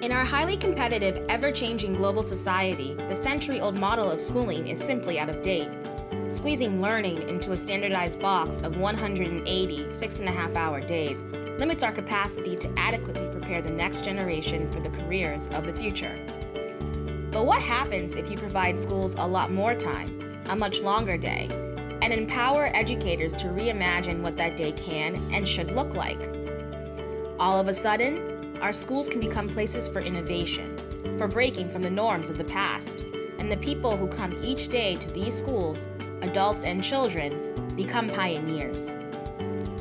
In our highly competitive, ever-changing global society, the century-old model of schooling is simply out of date. Squeezing learning into a standardized box of 180 6.5-hour days limits our capacity to adequately prepare the next generation for the careers of the future. But what happens if you provide schools a lot more time, a much longer day, and empower educators to reimagine what that day can and should look like? All of a sudden, our schools can become places for innovation, for breaking from the norms of the past, and the people who come each day to these schools, adults and children, become pioneers.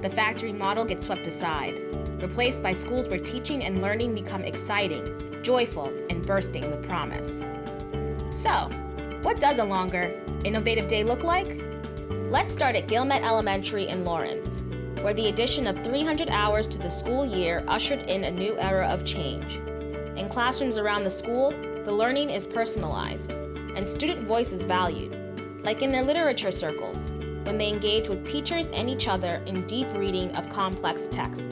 The factory model gets swept aside, replaced by schools where teaching and learning become exciting, joyful, and bursting with promise. So, what does a longer, innovative day look like? Let's start at Gilmet Elementary in Lawrence, where the addition of 300 hours to the school year ushered in a new era of change. In classrooms around the school, the learning is personalized, and student voice is valued, like in their literature circles, when they engage with teachers and each other in deep reading of complex text.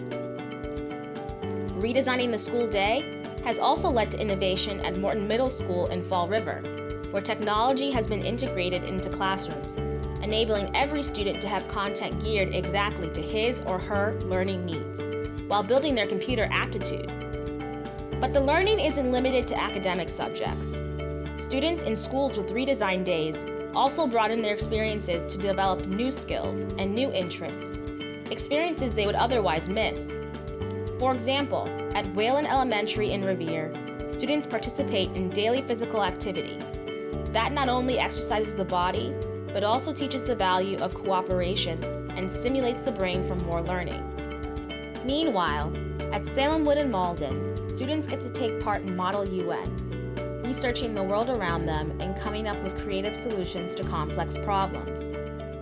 Redesigning the school day has also led to innovation at Morton Middle School in Fall River, where technology has been integrated into classrooms, enabling every student to have content geared exactly to his or her learning needs, while building their computer aptitude. But the learning isn't limited to academic subjects. Students in schools with redesigned days also broaden their experiences to develop new skills and new interests, experiences they would otherwise miss. For example, at Whalen Elementary in Revere, students participate in daily physical activity. That not only exercises the body, but also teaches the value of cooperation and stimulates the brain for more learning. Meanwhile, at Salem Wood in Malden, students get to take part in Model UN, researching the world around them and coming up with creative solutions to complex problems.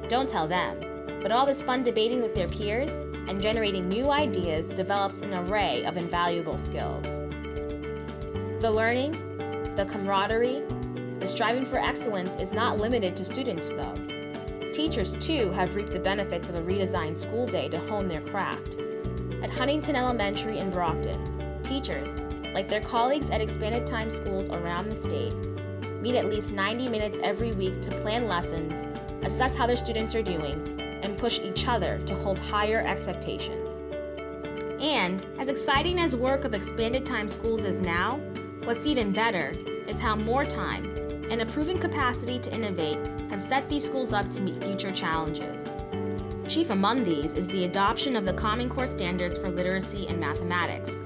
Don't tell them, but all this fun debating with their peers and generating new ideas develops an array of invaluable skills. The learning, the camaraderie, the striving for excellence is not limited to students, though. Teachers, too, have reaped the benefits of a redesigned school day to hone their craft. At Huntington Elementary in Brockton, teachers, like their colleagues at expanded time schools around the state, meet at least 90 minutes every week to plan lessons, assess how their students are doing, and push each other to hold higher expectations. And, as exciting as work of expanded time schools is now, what's even better is how more time and a proven capacity to innovate have set these schools up to meet future challenges. Chief among these is the adoption of the Common Core standards for literacy and mathematics,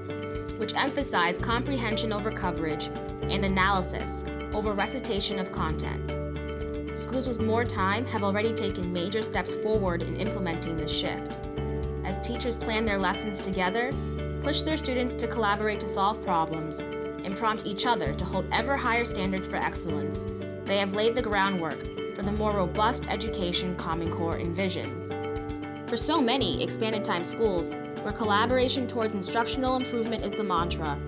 which emphasize comprehension over coverage and analysis over recitation of content. Schools with more time have already taken major steps forward in implementing this shift. As teachers plan their lessons together, push their students to collaborate to solve problems, and prompt each other to hold ever higher standards for excellence, they have laid the groundwork for the more robust education Common Core envisions. For so many expanded time schools, where collaboration towards instructional improvement is the mantra,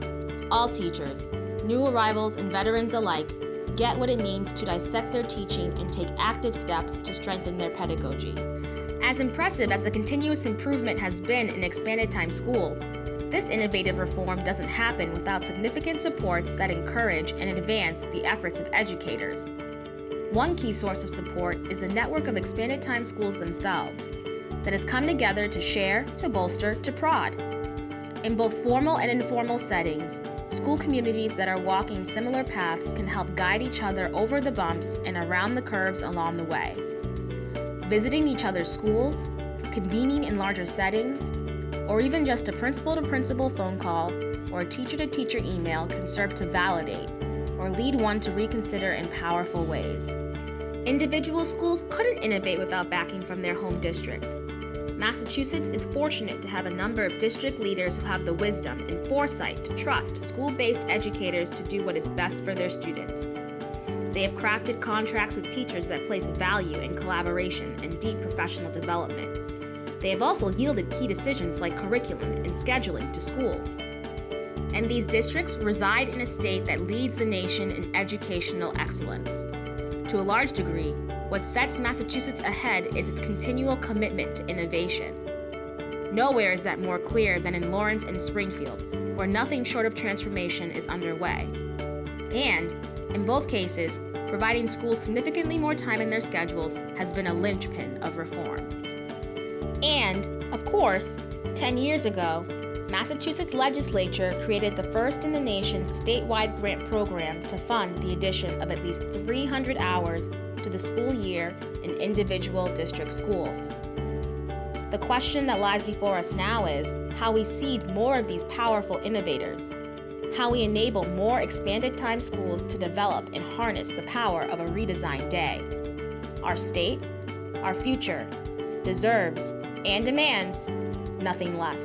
all teachers, new arrivals and veterans alike, get what it means to dissect their teaching and take active steps to strengthen their pedagogy. As impressive as the continuous improvement has been in expanded time schools, this innovative reform doesn't happen without significant supports that encourage and advance the efforts of educators. One key source of support is the network of expanded time schools themselves that has come together to share, to bolster, to prod. In both formal and informal settings, school communities that are walking similar paths can help guide each other over the bumps and around the curves along the way. Visiting each other's schools, convening in larger settings, or even just a principal-to-principal phone call or a teacher-to-teacher email can serve to validate or lead one to reconsider in powerful ways. Individual schools couldn't innovate without backing from their home district. Massachusetts is fortunate to have a number of district leaders who have the wisdom and foresight to trust school-based educators to do what is best for their students. They have crafted contracts with teachers that place value in collaboration and deep professional development. They have also yielded key decisions like curriculum and scheduling to schools. And these districts reside in a state that leads the nation in educational excellence. To a large degree, what sets Massachusetts ahead is its continual commitment to innovation. Nowhere is that more clear than in Lawrence and Springfield, where nothing short of transformation is underway. And, in both cases, providing schools significantly more time in their schedules has been a linchpin of reform. And, of course, 10 years ago, Massachusetts legislature created the first in the nation statewide grant program to fund the addition of at least 300 hours to the school year in individual district schools. The question that lies before us now is how we seed more of these powerful innovators, how we enable more expanded time schools to develop and harness the power of a redesigned day. Our state, our future, deserves and demands nothing less.